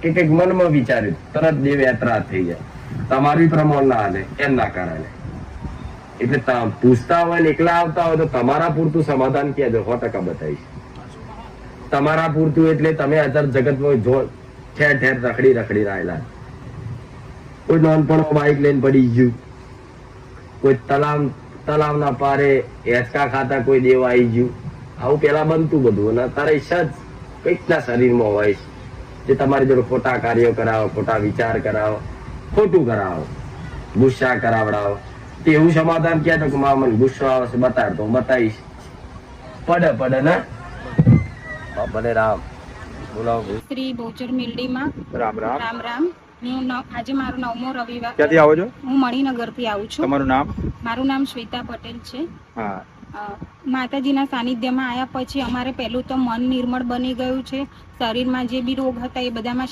કે કંઈક મનમાં વિચાર્યું તરત દેવ યાત્રા થઈ જાય. તમારી પ્રમાણ ના હાલે એમના કારણે. એટલે પૂછતા હોય ને એકલા આવતા હોય તો તમારા પૂરતું સમાધાન કહેજો, 100% બતાવીશ. તમારા પૂરતું એટલે તમે અત્યારે જગતમાં ઠેર ઠેર રખડી રહેલા. કોઈ નાનપણમાં બાઈક લઈને પડી ગયું, કોઈ તલાવના પારે હેચકા ખાતા કોઈ દેવ આવી ગયું. આવું પેલા બનતું બધું, અને અત્યારે ઈચ્છા જ કંઈક ના શરીરમાં હોય છે જે તમારી જોડે ખોટા કાર્યો કરાવો, ખોટા વિચાર કરાવો, ખોટું કરાવો, ગુસ્સા કરાવડાવો. તો એવું સમાધાન ક્યાં તો કે મને ગુસ્સો આવે છે બતાડ તો હું બતાવીશ. પડે ને ભલે રામ બોલાવો. શ્રી બોચર મિલડીમાં રામ રામ. રામ રામ. આજે મારો 9મો રવિવાર. ક્યાંથી આવો છો? હું મણિનગર થી આવું છું. તમારું નામ? મારું નામ શ્વેતા પટેલ છે. હા. માતાજીના સાનિધ્યમાં આવ્યા પછી અમારે પહેલું તો મન નિર્મળ બની ગયું છે. શરીરમાં જે બી રોગ હતા એ બધામાં